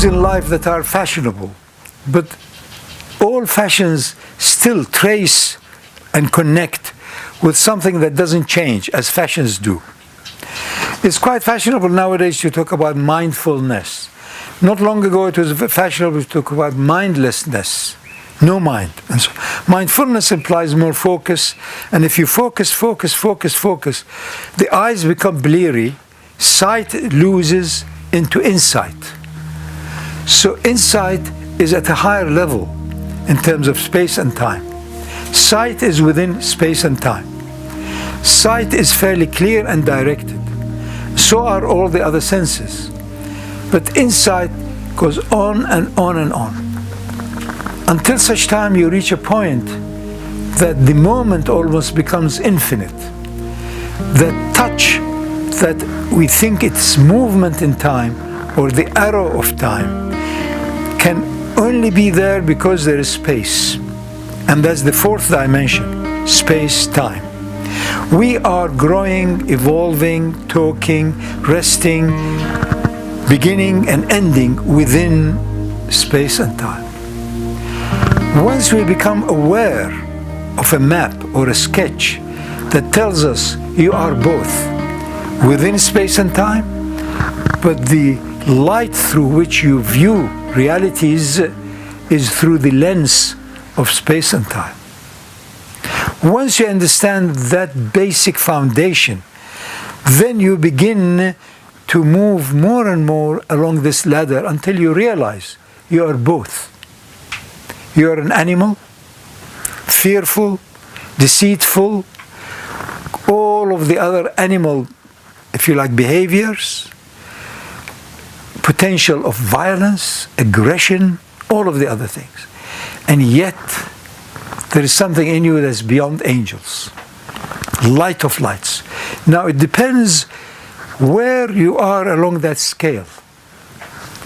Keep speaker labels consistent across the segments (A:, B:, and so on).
A: things in life that are fashionable, but all fashions still trace and connect with something that doesn't change as fashions do. It's quite fashionable nowadays to talk about mindfulness. Not long ago it was fashionable to talk about mindlessness. No mind. And so mindfulness implies more focus, and if you focus, the eyes become bleary, sight loses into insight. So insight is at a higher level in terms of space and time. Sight is within space and time. Sight is fairly clear and directed. So are all the other senses. But insight goes on and on and on, until such time you reach a point that the moment almost becomes infinite. That touch that we think it's movement in time or the arrow of time can only be there because there is space. And that's the fourth dimension, space-time. We are growing, evolving, talking, resting, beginning and ending within space and time. Once we become aware of a map or a sketch that tells us you are both within space and time, but the light through which you view realities is through the lens of space and time. Once you understand that basic foundation, then you begin to move more and more along this ladder until you realize you are both. You are an animal, fearful, deceitful, all of the other animal, if you like, behaviors, potential of violence, aggression, all of the other things. And yet, there is something in you that's beyond angels. Light of lights. Now, it depends where you are along that scale.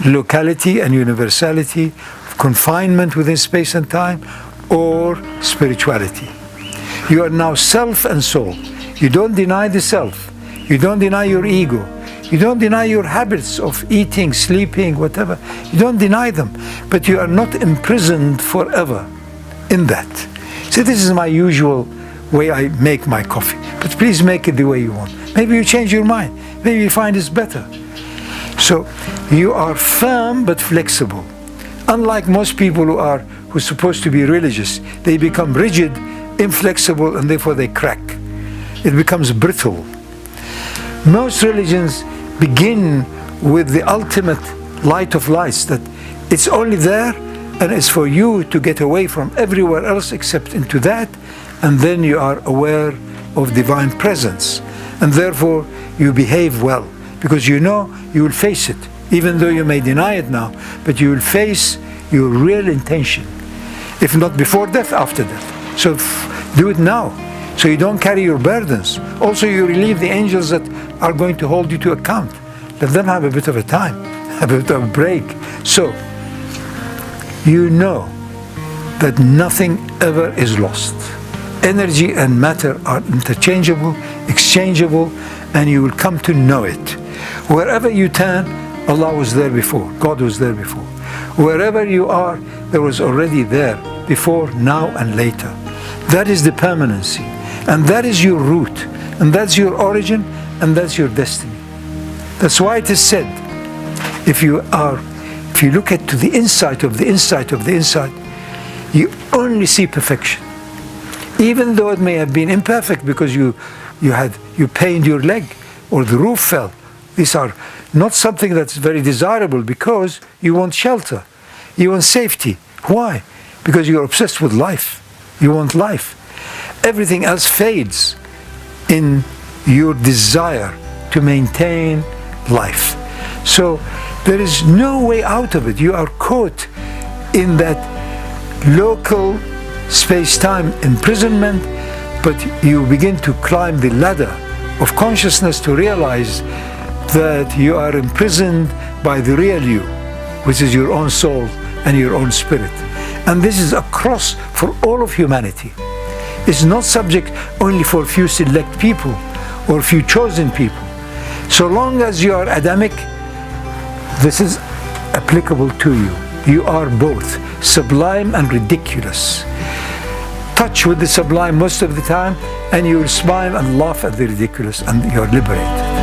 A: Locality and universality, confinement within space and time, or spirituality. You are now self and soul. You don't deny the self. You don't deny your ego. You don't deny your habits of eating, sleeping, whatever. You don't deny them. But you are not imprisoned forever in that. See, this is my usual way I make my coffee. But please make it the way you want. Maybe you change your mind. Maybe you find it's better. So you are firm but flexible. Unlike most people who are supposed to be religious, they become rigid, inflexible, and therefore they crack. It becomes brittle. Most religions begin with the ultimate light of lights, that it's only there and it's for you to get away from everywhere else except into that, and then you are aware of divine presence. And therefore you behave well, because you know you will face it. Even though you may deny it now, but you will face your real intention. If not before death, after death. So do it now, so you don't carry your burdens. Also, you relieve the angels that are going to hold you to account. Let them have a bit of a time, a bit of a break. So, you know that nothing ever is lost. Energy and matter are interchangeable, exchangeable, and you will come to know it. Wherever you turn, Allah was there before, God was there before. Wherever you are, there was already there before, now and later. That is the permanency, and that is your root, and that's your origin, and that's your destiny. That's why it is said, if you look at to the insight of the insight of the insight, you only see perfection. Even though it may have been imperfect because you pained your leg or the roof fell. These are not something that's very desirable because you want shelter, you want safety. Why? Because you're obsessed with life. You want life. Everything else fades in your desire to maintain life. So there is no way out of it. You are caught in that local space-time imprisonment, but you begin to climb the ladder of consciousness to realize that you are imprisoned by the real you, which is your own soul and your own spirit. And this is across for all of humanity. It's not subject only for a few select people or a few chosen people. So long as you are Adamic, this is applicable to you. You are both sublime and ridiculous. Touch with the sublime most of the time, and you will smile and laugh at the ridiculous, and you're liberated.